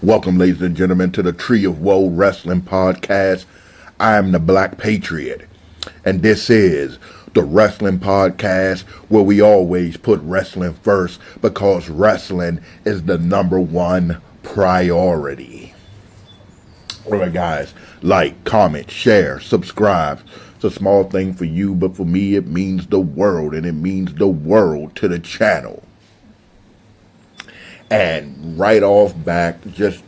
Welcome, ladies and gentlemen, to the Tree of Woe Wrestling Podcast. I am the Black Patriot, and this is the Wrestling Podcast where we always put wrestling first because wrestling is the number one priority. Alright, guys, like, comment, share, subscribe. It's a small thing for you, but for me it means the world, and it means the world to the channel. And right off back, just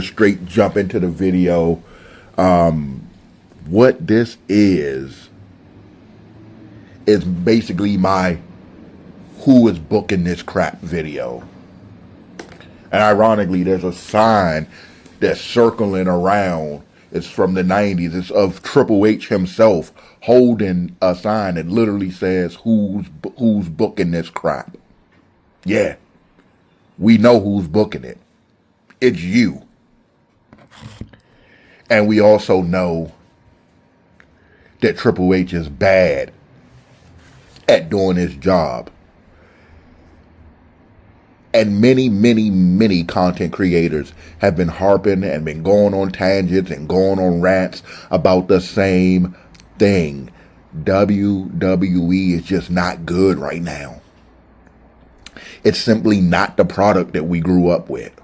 straight jump into the video. What this is basically my who is booking this crap video. And ironically, there's a sign that's circling around. It's from the 90s. It's of Triple H himself holding a sign that literally says who's booking this crap. Yeah. We know who's booking it. It's you. And we also know that Triple H is bad at doing his job. And many content creators have been harping and been going on tangents and going on rants about the same thing. WWE is just not good right now. It's simply not the product that we grew up with.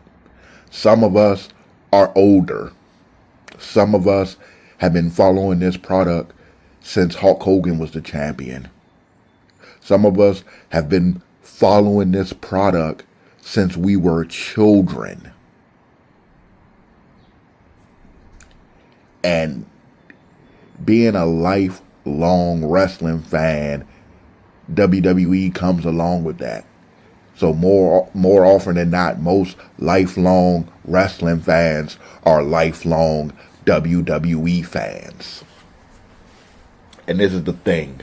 Some of us are older. Some of us have been following this product since Hulk Hogan was the champion. Some of us have been following this product since we were children. And being a lifelong wrestling fan, WWE comes along with that. So more often than not, most lifelong wrestling fans are lifelong WWE fans. And this is the thing.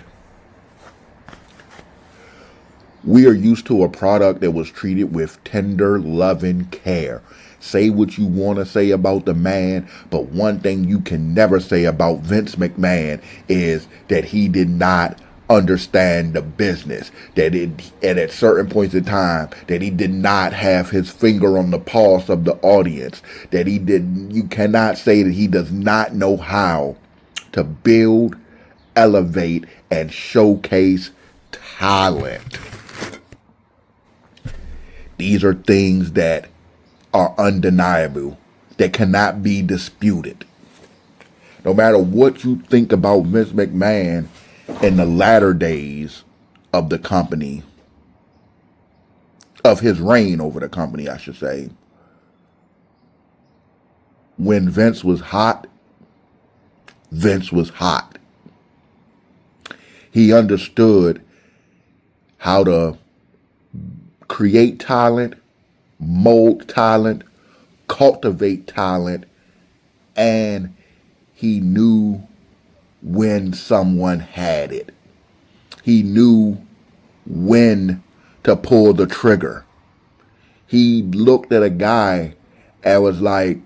We are used to a product that was treated with tender, loving care. Say what you want to say about the man, but one thing you can never say about Vince McMahon is that he did not understand the business, and at certain points in time that he did not have his finger on the pulse of the audience, that you cannot say that he does not know how to build, elevate, and showcase talent. These are things that are undeniable, that cannot be disputed. No matter what you think about Vince McMahon in the latter days of the company, of his reign over the company, I should say. When Vince was hot, Vince was hot. He understood how to create talent, mold talent, cultivate talent, and he knew when someone had it. He knew when to pull the trigger. He looked at a guy and was like,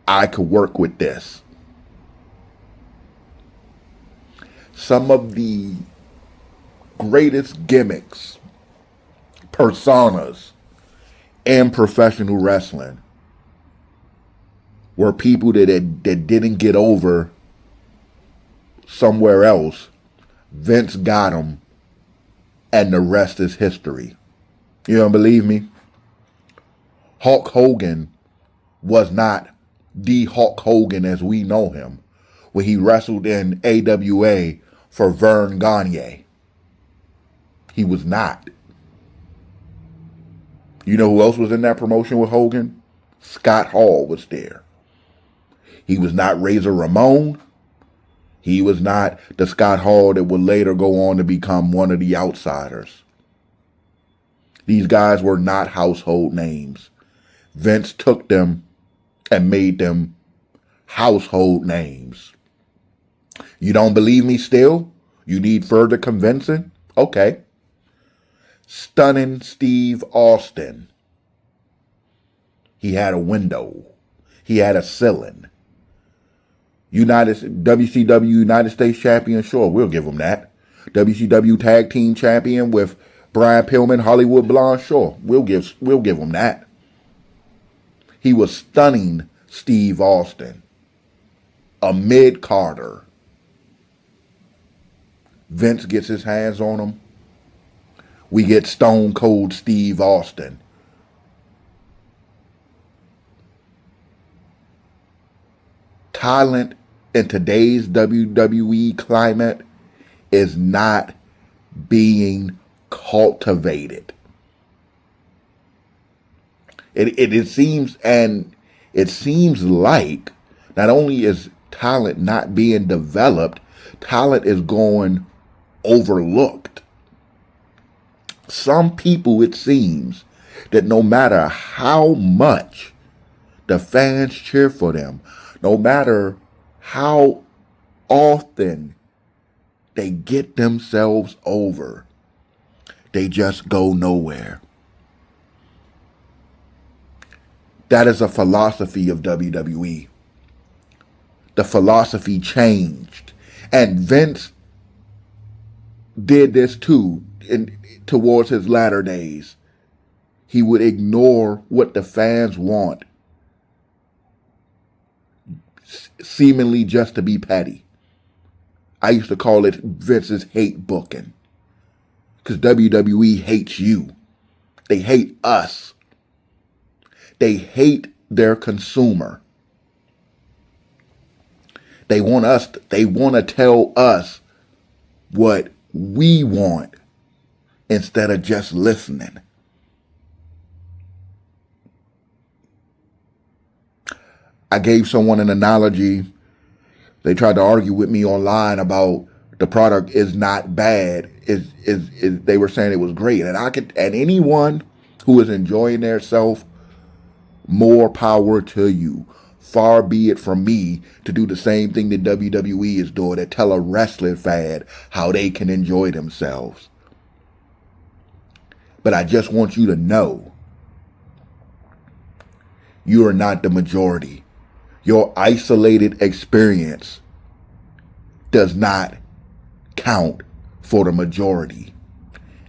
I could work with this. Some of the greatest gimmicks, personas in professional wrestling were people that didn't get over somewhere else. Vince got them, and the rest is history. You don't believe me? Hulk Hogan was not the Hulk Hogan as we know him when he wrestled in AWA for Vern Gagne. He was not. You know who else was in that promotion with Hogan? Scott Hall was there. He was not Razor Ramon. He was not the Scott Hall that would later go on to become one of the Outsiders. These guys were not household names. Vince took them and made them household names. You don't believe me still? You need further convincing? Okay. Stunning Steve Austin. He had a window. He had a ceiling. WCW United States Champion, sure, we'll give him that. WCW Tag Team Champion with Brian Pillman, Hollywood Blonde, sure, we'll give him that. He was stunning Steve Austin, a mid-Carter. Vince gets his hands on him. We get Stone Cold Steve Austin. Talent in today's WWE climate is not being cultivated. It seems like not only is talent not being developed, talent is going overlooked. Some people, it seems, that no matter how much the fans cheer for them, no matter how often they get themselves over, they just go nowhere. That is a philosophy of WWE. The philosophy changed. And Vince did this too towards his latter days. He would ignore what the fans want, seemingly just to be petty. I used to call it Vince's hate booking. Because WWE hates you. They hate us. They hate their consumer. They want to tell us what we want instead of just listening. I gave someone an analogy. They tried to argue with me online about the product is not bad. They were saying it was great. And anyone who is enjoying their self, more power to you. Far be it from me to do the same thing that WWE is doing, to tell a wrestling fan how they can enjoy themselves. But I just want you to know, you are not the majority. Your isolated experience does not count for the majority.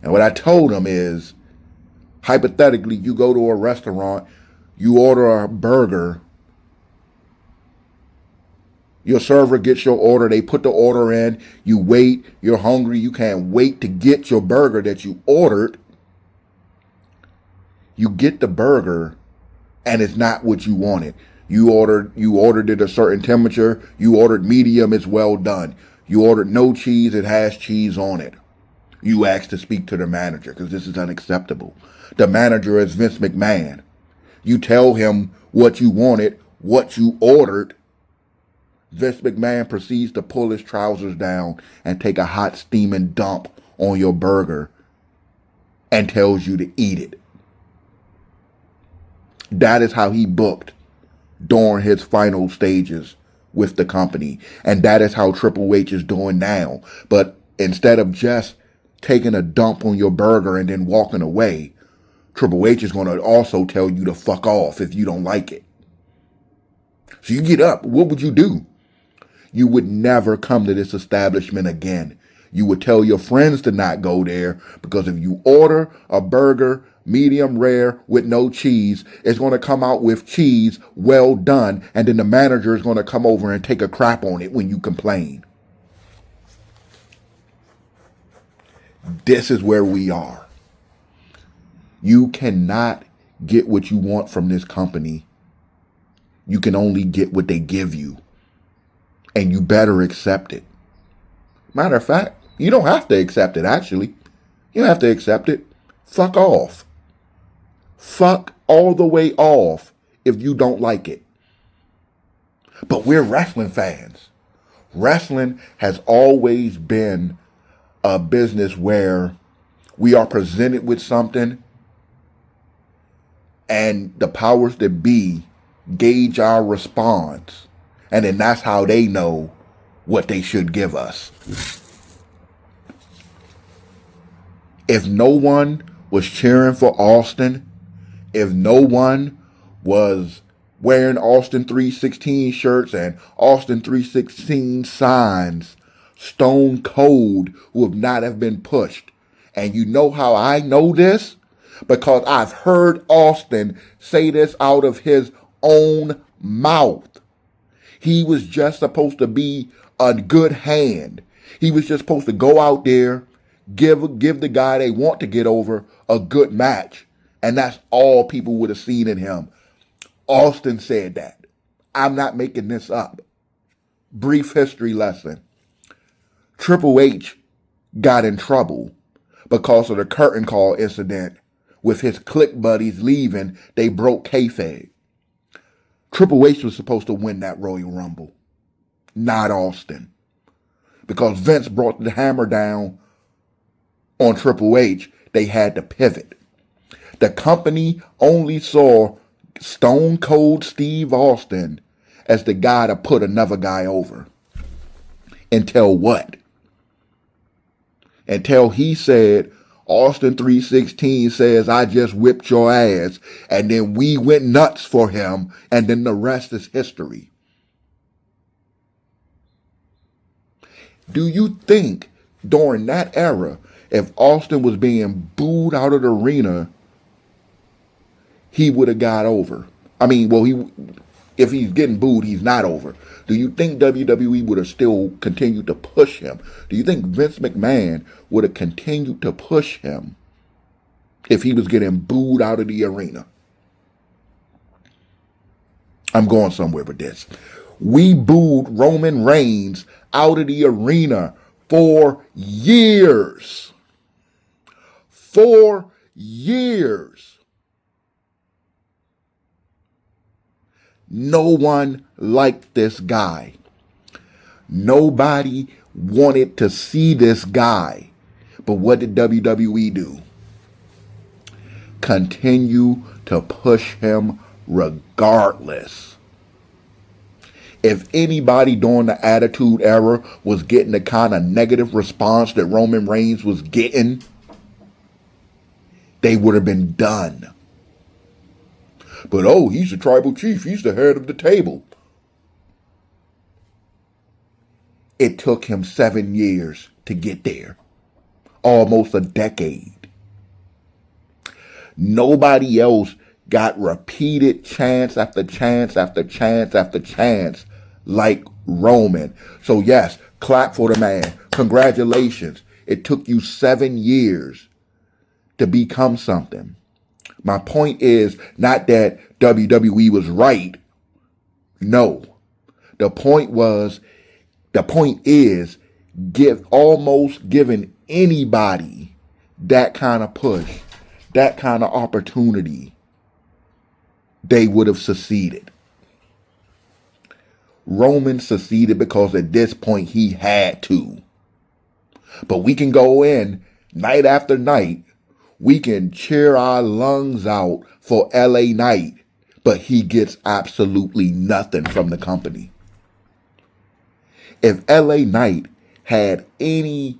And what I told them is, hypothetically, you go to a restaurant, you order a burger, your server gets your order, they put the order in, you wait, you're hungry, you can't wait to get your burger that you ordered. You get the burger and it's not what you wanted. You ordered it a certain temperature, you ordered medium, it's well done. You ordered no cheese, it has cheese on it. You asked to speak to the manager because this is unacceptable. The manager is Vince McMahon. You tell him what you wanted, what you ordered. Vince McMahon proceeds to pull his trousers down and take a hot steaming dump on your burger and tells you to eat it. That is how he booked during his final stages with the company. And that is how Triple H is doing now. But instead of just taking a dump on your burger and then walking away, Triple H is going to also tell you to fuck off if you don't like it. So you get up. What would you do? You would never come to this establishment again. You would tell your friends to not go there, because if you order a burger medium rare with no cheese, it's going to come out with cheese well done, and then the manager is going to come over and take a crap on it when you complain. This is where we are. You cannot get what you want from this company. You can only get what they give you. And you better accept it. Matter of fact, you don't have to accept it, actually. You don't have to accept it. Fuck off. Fuck all the way off if you don't like it. But we're wrestling fans. Wrestling has always been a business where we are presented with something and the powers that be gauge our response. And then that's how they know what they should give us. If no one was cheering for Austin, if no one was wearing Austin 316 shirts and Austin 316 signs, Stone Cold would not have been pushed. And you know how I know this? Because I've heard Austin say this out of his own mouth. He was just supposed to be a good hand. He was just supposed to go out there, give the guy they want to get over a good match. And that's all people would have seen in him. Austin said that. I'm not making this up. Brief history lesson. Triple H got in trouble because of the curtain call incident with his clique buddies leaving. They broke kayfabe. Triple H was supposed to win that Royal Rumble, not Austin. Because Vince brought the hammer down on Triple H, they had to pivot. The company only saw Stone Cold Steve Austin as the guy to put another guy over. Until what? Until he said, Austin 316 says, I just whipped your ass. And then we went nuts for him. And then the rest is history. Do you think during that era, if Austin was being booed out of the arena, he would have got over? I mean, well, if he's getting booed, he's not over. Do you think WWE would have still continued to push him? Do you think Vince McMahon would have continued to push him if he was getting booed out of the arena? I'm going somewhere with this. We booed Roman Reigns out of the arena for years. 4 years. No one liked this guy. Nobody wanted to see this guy. But what did WWE do? Continue to push him regardless. If anybody during the Attitude Era was getting the kind of negative response that Roman Reigns was getting, they would have been done. But oh, he's the tribal chief. He's the head of the table. It took him 7 years to get there. Almost a decade. Nobody else got repeated chance after chance after chance after chance like Roman. So yes, clap for the man. Congratulations. It took you 7 years to become something. My point is not that WWE was right. No. The point is almost giving anybody that kind of push, that kind of opportunity, they would have succeeded. Roman succeeded because at this point he had to. But we can go in night after night. We can cheer our lungs out for LA Knight, but he gets absolutely nothing from the company. If LA Knight had any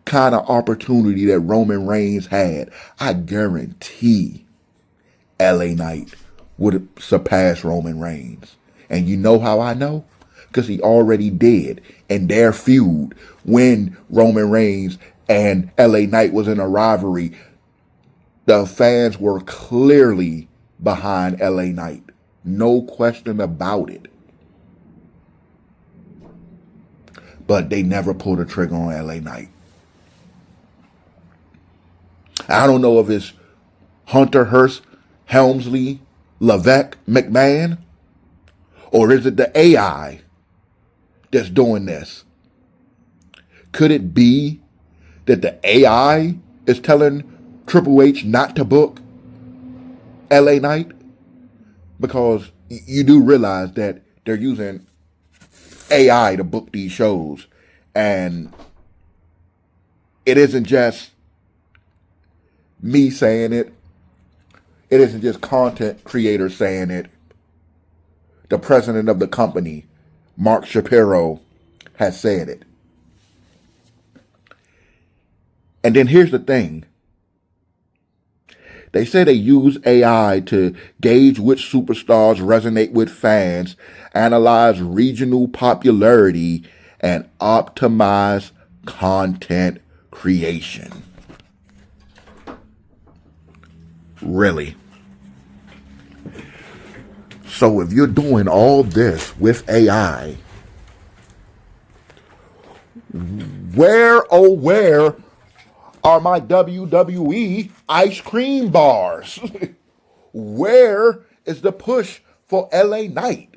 kind of opportunity that Roman Reigns had, I guarantee LA Knight would surpass Roman Reigns. And you know how I know? Because he already did in their feud when Roman Reigns and LA Knight was in a rivalry. The fans were clearly behind LA Knight. No question about it. But they never pulled a trigger on LA Knight. I don't know if it's Hunter Hearst, Helmsley, Levesque, McMahon, or is it the AI that's doing this? Could it be that the AI is telling Triple H not to book LA Knight? Because you do realize that they're using AI to book these shows. And it isn't just me saying it. It isn't just content creators saying it. The president of the company, Mark Shapiro, has said it. And then here's the thing. They say they use AI to gauge which superstars resonate with fans, analyze regional popularity, and optimize content creation. Really? So if you're doing all this with AI, where, oh, where are my WWE ice cream bars? Where is the push for LA Knight?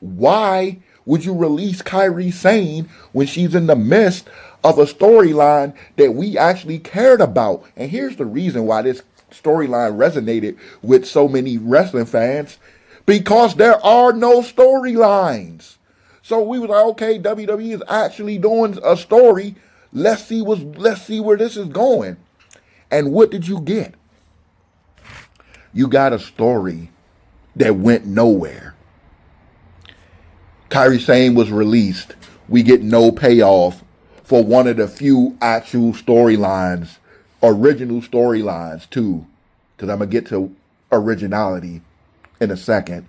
Why would you release Kairi Sane when she's in the midst of a storyline that we actually cared about? And here's the reason why this storyline resonated with so many wrestling fans. Because there are no storylines. So we was like, okay, WWE is actually doing a story. Let's see where this is going. And what did you get? You got a story that went nowhere. Kairi Sane was released. We get no payoff for one of the few actual storylines, original storylines too, because I'm going to get to originality in a second.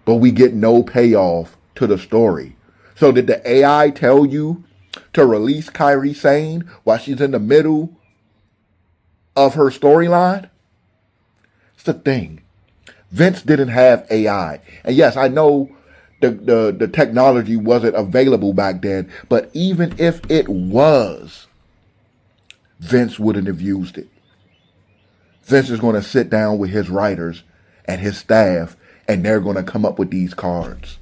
But we get no payoff to the story. So did the AI tell you to release Kairi Sane while she's in the middle of her storyline? It's the thing. Vince didn't have AI. And yes, I know the technology wasn't available back then, but even if it was, Vince wouldn't have used it. Vince is going to sit down with his writers and his staff, and they're going to come up with these cards.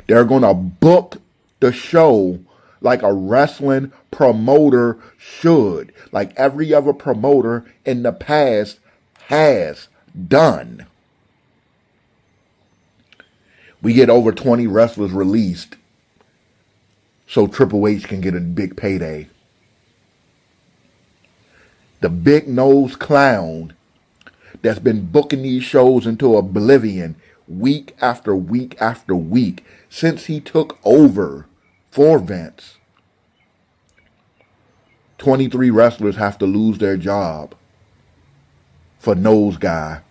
They're going to book the show like a wrestling promoter should, like every other promoter in the past has done. We get over 20 wrestlers released so Triple H can get a big payday. The big nose clown that's been booking these shows into oblivion week after week after week since he took over for Vince. 23 wrestlers have to lose their job for Nose Guy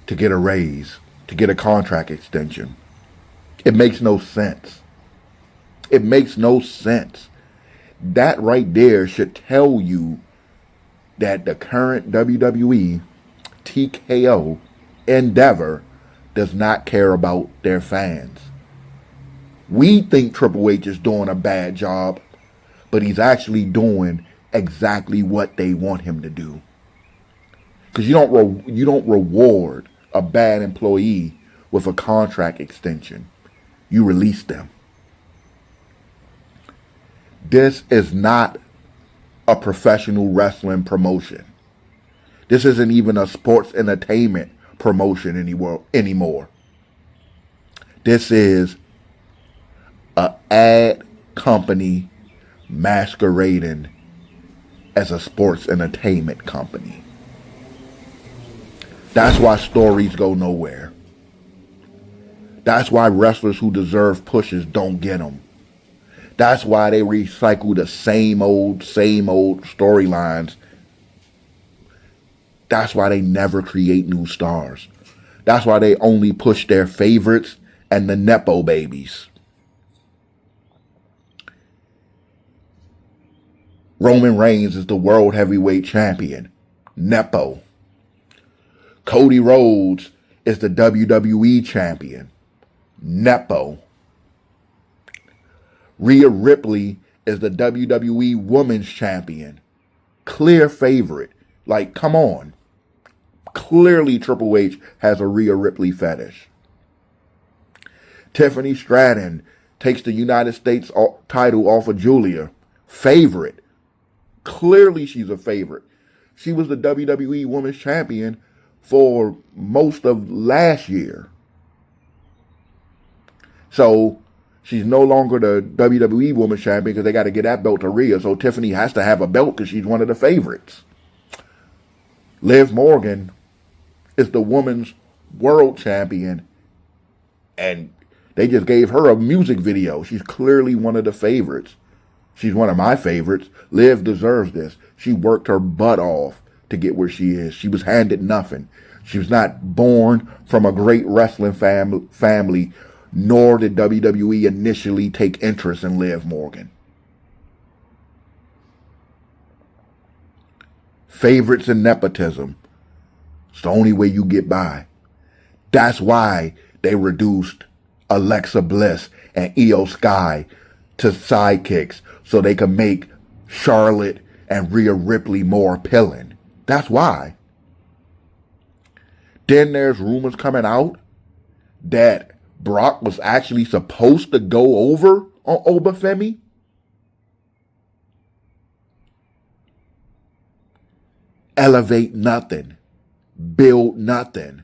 to get a raise, to get a contract extension. It makes no sense. It makes no sense. That right there should tell you that the current WWE TKO endeavor does not care about their fans. We think Triple H is doing a bad job, but he's actually doing exactly what they want him to do. Because you don't reward a bad employee with a contract extension. You release them. This is not a professional wrestling promotion. This isn't even a sports entertainment promotion anymore. This is an ad company masquerading as a sports entertainment company. That's why stories go nowhere. That's why wrestlers who deserve pushes don't get them. That's why they recycle the same old storylines. That's why they never create new stars. That's why they only push their favorites and the Nepo babies. Roman Reigns is the world heavyweight champion. Nepo. Cody Rhodes is the WWE champion. Nepo. Rhea Ripley is the WWE Women's Champion. Clear favorite. Like, come on. Clearly Triple H has a Rhea Ripley fetish. Tiffany Stratton takes the United States title off of Julia. Favorite. Clearly she's a favorite. She was the WWE Women's Champion for most of last year. So she's no longer the WWE Women's Champion because they got to get that belt to Rhea. So Tiffany has to have a belt because she's one of the favorites. Liv Morgan is the Women's World Champion. And they just gave her a music video. She's clearly one of the favorites. She's one of my favorites. Liv deserves this. She worked her butt off to get where she is. She was handed nothing. She was not born from a great wrestling family, nor did WWE initially take interest in Liv Morgan. Favorites and nepotism. It's the only way you get by. That's why they reduced Alexa Bliss and Io Sky to sidekicks so they could make Charlotte and Rhea Ripley more appealing. That's why. Then there's rumors coming out that Brock was actually supposed to go over on Obafemi. Elevate nothing. Build nothing.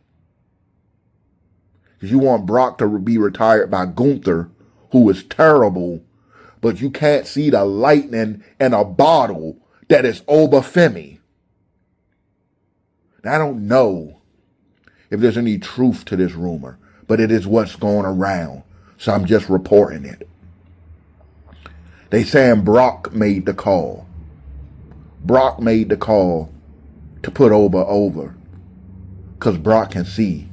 Because you want Brock to be retired by Gunther, who is terrible, but you can't see the lightning in a bottle that is Obafemi. Now, I don't know if there's any truth to this rumor, but it is what's going around, so I'm just reporting it. They saying Brock made the call. Brock made the call to put Oba over, because Brock can see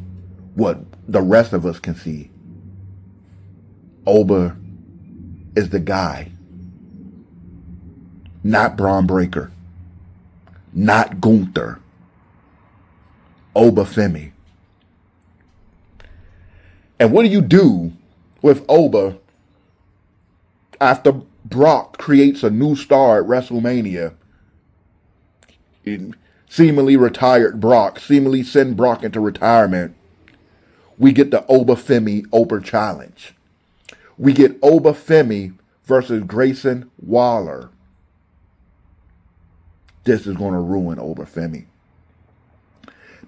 what the rest of us can see. Oba is the guy. Not Braun Breaker. Not Gunther. Obafemi. And what do you do with Oba after Brock creates a new star at WrestleMania? Seemingly retired Brock, seemingly send Brock into retirement. We get the Obafemi Oprah Challenge. We get Obafemi versus Grayson Waller. This is going to ruin Obafemi.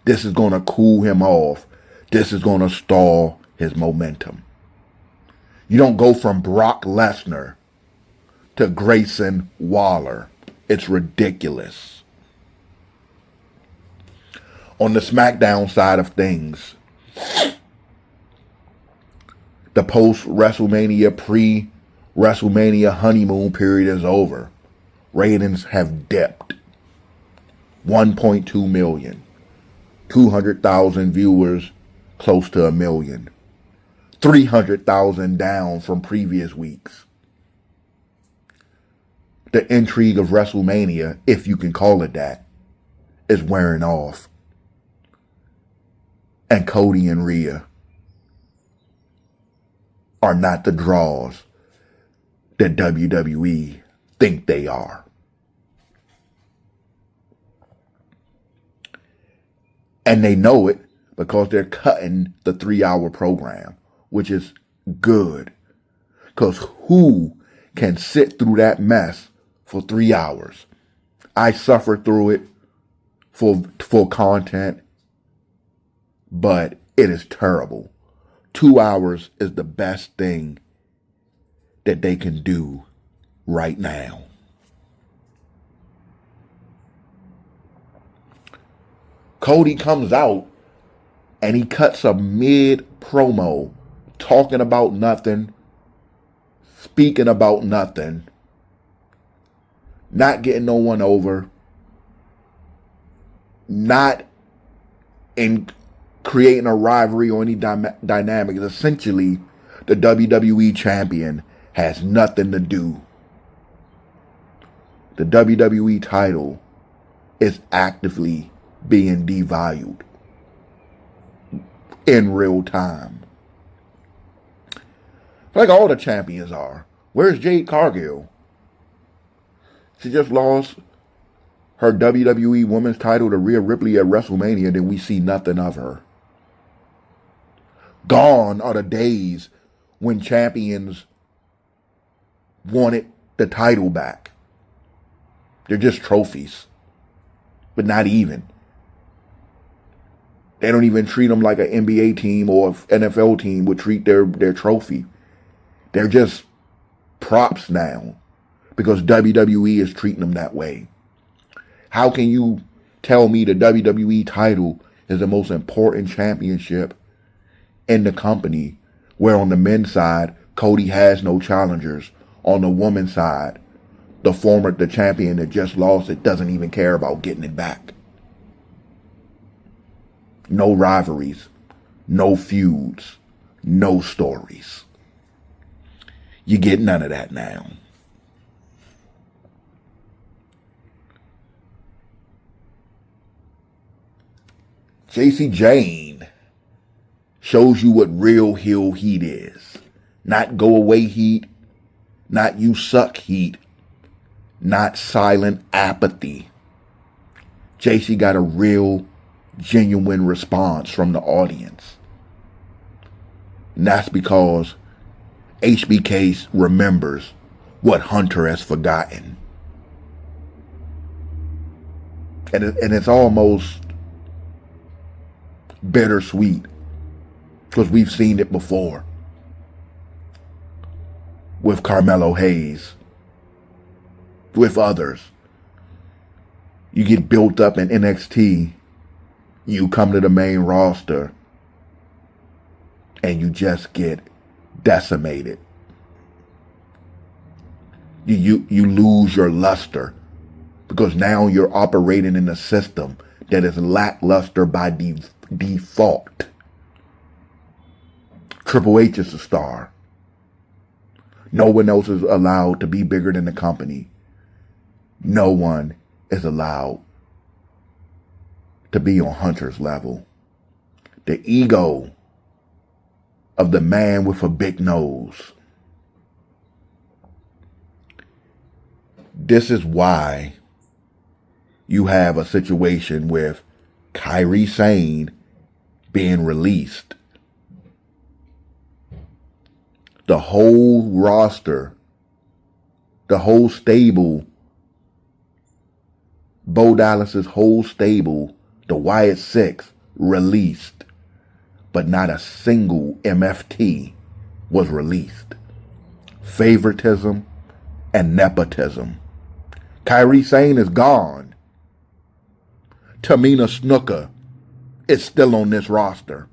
This is going to cool him off. This is going to stall his momentum. You don't go from Brock Lesnar to Grayson Waller. It's ridiculous. On the SmackDown side of things, the post-WrestleMania, pre-WrestleMania honeymoon period is over. Ratings have dipped. 1.2 million. 200,000 viewers, close to 1 million. 300,000 down from previous weeks. The intrigue of WrestleMania, if you can call it that, is wearing off. And Cody and Rhea are not the draws that WWE think they are. And they know it because they're cutting the 3-hour program, which is good. Because who can sit through that mess for 3 hours? I suffered through it for content, but it is terrible. 2 hours is the best thing that they can do right now. Cody comes out and he cuts a mid promo talking about nothing, speaking about nothing, not getting no one over, not in creating a rivalry or any dynamic. Essentially, the WWE champion has nothing to do. The WWE title is actively being devalued in real time. Like all the champions are. Where's Jade Cargill? She just lost her WWE Women's title to Rhea Ripley at WrestleMania, then we see nothing of her. Gone are the days when champions wanted the title back. They're just trophies. But not even. They don't even treat them like an NBA team or an NFL team would treat their trophy. They're just props now because WWE is treating them that way. How can you tell me the WWE title is the most important championship in the company, where on the men's side, Cody has no challengers? On the women's side, the champion that just lost it doesn't even care about getting it back. No rivalries, no feuds, no stories. You get none of that now. JC Jane shows you what real heel heat is. Not go away heat, not you suck heat, not silent apathy. JC got a real, genuine response from the audience. And that's because HBK remembers what Hunter has forgotten. And it's almost bittersweet because we've seen it before with Carmelo Hayes, with others. You get built up in NXT, you come to the main roster, and you just get decimated. You lose your luster because now you're operating in a system that is lackluster by default. Triple H is the star. No one else is allowed to be bigger than the company. No one is allowed to be on Hunter's level. The ego of the man with a big nose. This is why you have a situation with Kairi Sane being released. The whole roster, the whole stable, Bo Dallas's whole stable, the Wyatt Six, released. But not a single MFT was released. Favoritism and nepotism. Kairi Sane is gone. Tamina Snuka is still on this roster.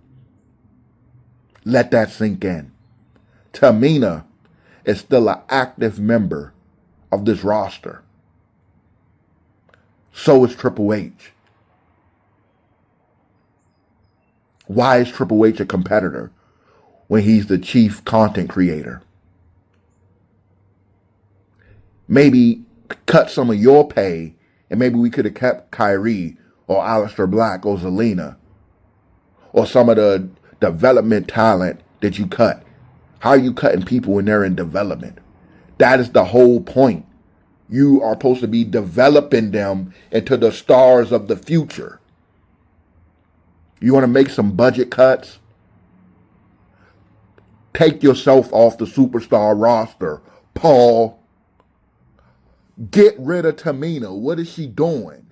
Let that sink in. Tamina is still an active member of this roster. So is Triple H. Why is Triple H a competitor when he's the chief content creator? Maybe cut some of your pay and maybe we could have kept Kyrie or Aleister Black or Zelina or some of the development talent that you cut. How are you cutting people when they're in development? That is the whole point. You are supposed to be developing them into the stars of the future. You want to make some budget cuts? Take yourself off the superstar roster, Paul. Get rid of Tamina. What is she doing?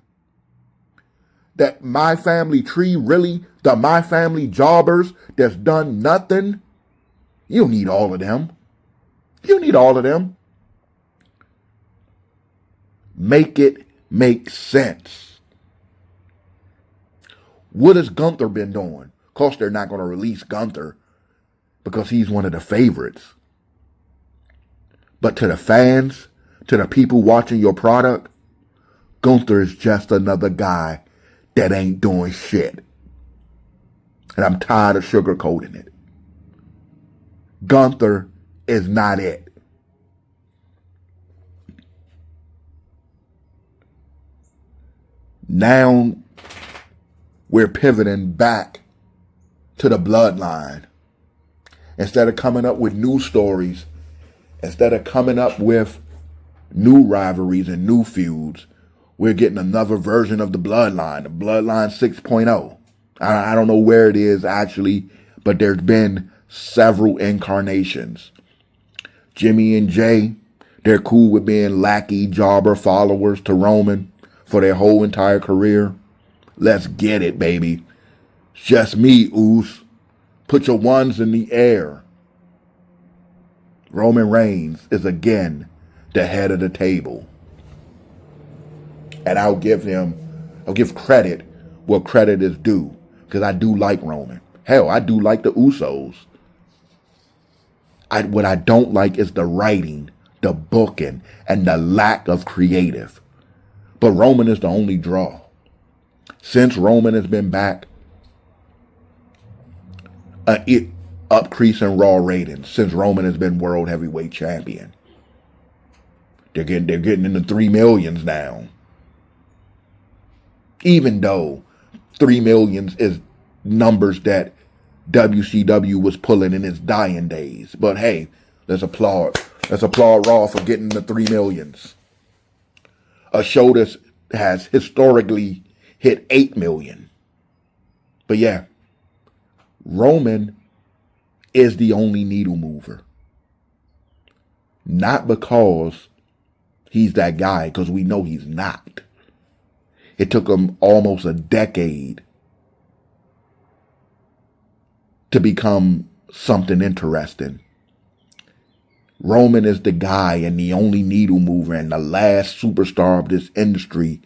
That My Family Tree, really? The My Family Jobbers that's done nothing? You don't need all of them. You don't need all of them. Make it make sense. What has Gunther been doing? Of course, they're not going to release Gunther because he's one of the favorites. But to the fans, to the people watching your product, Gunther is just another guy that ain't doing shit. And I'm tired of sugarcoating it. Gunther is not it. Now we're pivoting back to the bloodline. Instead of coming up with new stories, instead of coming up with new rivalries and new feuds, we're getting another version of the bloodline 6.0. I don't know where it is actually, but there's been several incarnations. Jimmy and Jay, they're cool with being lackey jobber followers to Roman for their whole entire career. Let's get it, baby. It's just me, Uce. Put your ones in the air. Roman Reigns is again the head of the table. And I'll give credit where credit is due. Because I do like Roman. Hell, I do like the Usos. What I don't like is the writing, the booking, and the lack of creative. But Roman is the only draw. Since Roman has been back, it upcrease in Raw ratings. Since Roman has been World Heavyweight Champion, they're getting in the 3 millions now. Even though 3 million is numbers that WCW was pulling in its dying days. But hey, let's applaud. Let's applaud Raw for getting the 3 millions. A show that has historically hit 8 million. But yeah, Roman is the only needle mover. Not because he's that guy, because we know he's not. It took him almost a decade to become something interesting. Roman is the guy and the only needle mover and the last superstar of this industry,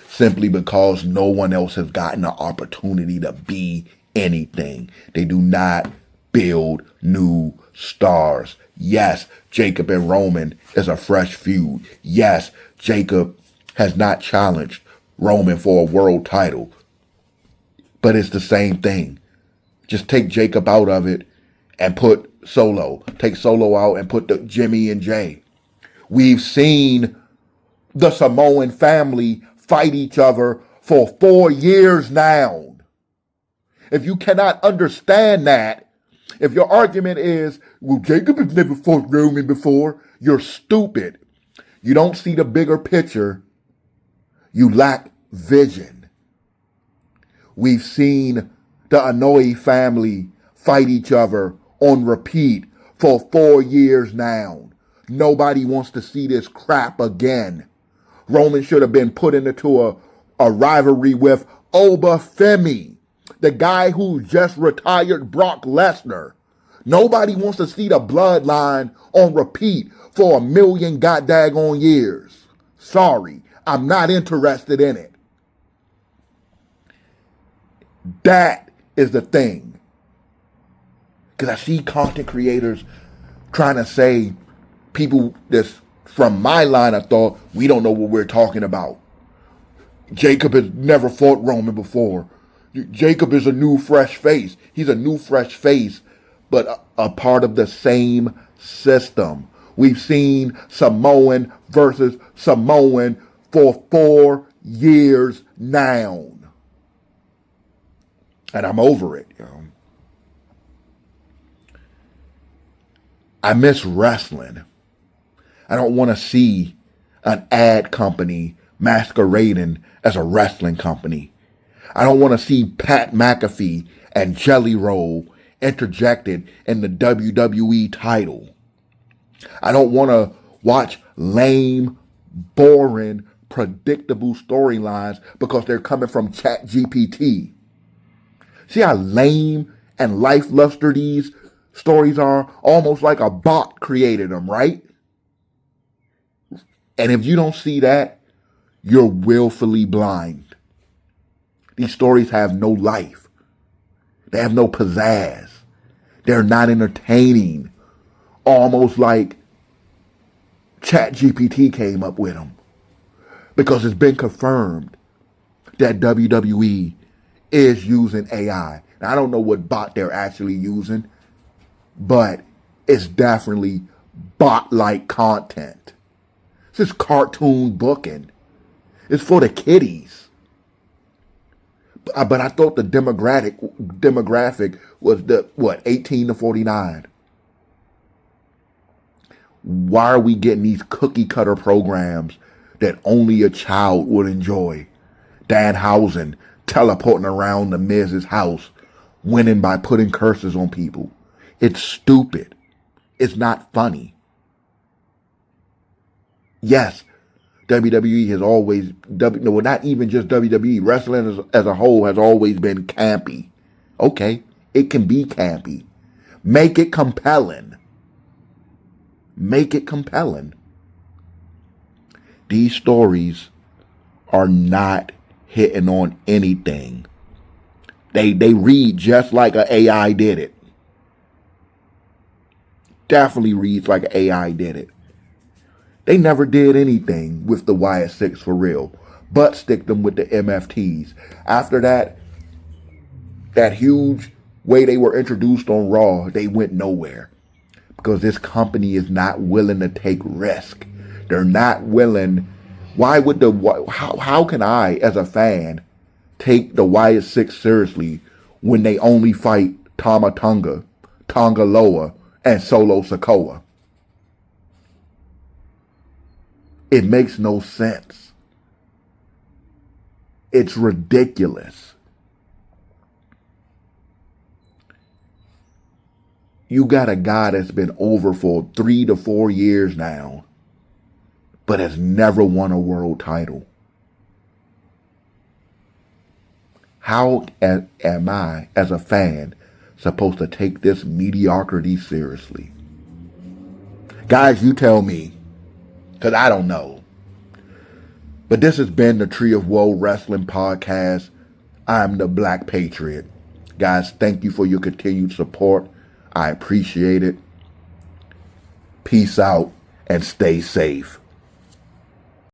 simply because no one else has gotten the opportunity to be anything. They do not build new stars. Yes, Jacob and Roman is a fresh feud. Yes, Jacob has not challenged Roman for a world title. But it's the same thing. Just take Jacob out of it and put Solo. Take Solo out and put the Jimmy and Jay. We've seen the Samoan family fight each other for 4 years now. If you cannot understand that, if your argument is, well, Jacob has never fought Roman before, you're stupid. You don't see the bigger picture. You lack vision. We've seen the Anoa'i family fight each other on repeat for 4 years now. Nobody wants to see this crap again. Roman should have been put into a rivalry with Obafemi, the guy who just retired Brock Lesnar. Nobody wants to see the bloodline on repeat for 1 million goddaggone years. Sorry, I'm not interested in it. That is the thing. Because I see content creators trying to say, people that's from my line of thought, we don't know what we're talking about. Jacob has never fought Roman before. Jacob is a new fresh face. He's a new fresh face, but a part of the same system. We've seen Samoan versus Samoan for 4 years now. And I'm over it. I miss wrestling. I don't want to see an ad company masquerading as a wrestling company. I don't want to see Pat McAfee and Jelly Roll interjected in the WWE title. I don't want to watch lame, boring, predictable storylines because they're coming from ChatGPT. See how lame and life-luster these stories are? Almost like a bot created them, right? And if you don't see that, you're willfully blind. These stories have no life. They have no pizzazz. They're not entertaining. Almost like ChatGPT came up with them. Because it's been confirmed that WWE is using AI. Now, I don't know what bot they're actually using, but it's definitely bot-like content. This is cartoon booking. It's for the kiddies. But I thought the demographic was 18 to 49. Why are we getting these cookie cutter programs that only a child would enjoy? Danhausen teleporting around the Miz's house, winning by putting curses on people. It's stupid. It's not funny. Yes, WWE has always, not even just WWE, wrestling as a whole has always been campy. Okay, it can be campy. Make it compelling. Make it compelling. These stories are not hitting on anything. They read just like an AI did it. Definitely reads like an AI did it. They never did anything with the YS6 for real, but stick them with the MFTs. After that huge way they were introduced on Raw, they went nowhere. Because this company is not willing to take risk. They're not willing. How can I, as a fan, take the Wyatt Six seriously when they only fight Tama Tonga, Tonga Loa, and Solo Sikoa? It makes no sense. It's ridiculous. You got a guy that's been over for 3 to 4 years now, but has never won a world title. How am I, as a fan, supposed to take this mediocrity seriously? Guys, you tell me, because I don't know. But this has been the Tree of Woe Wrestling Podcast. I'm the Black Patriot. Guys, thank you for your continued support. I appreciate it. Peace out and stay safe.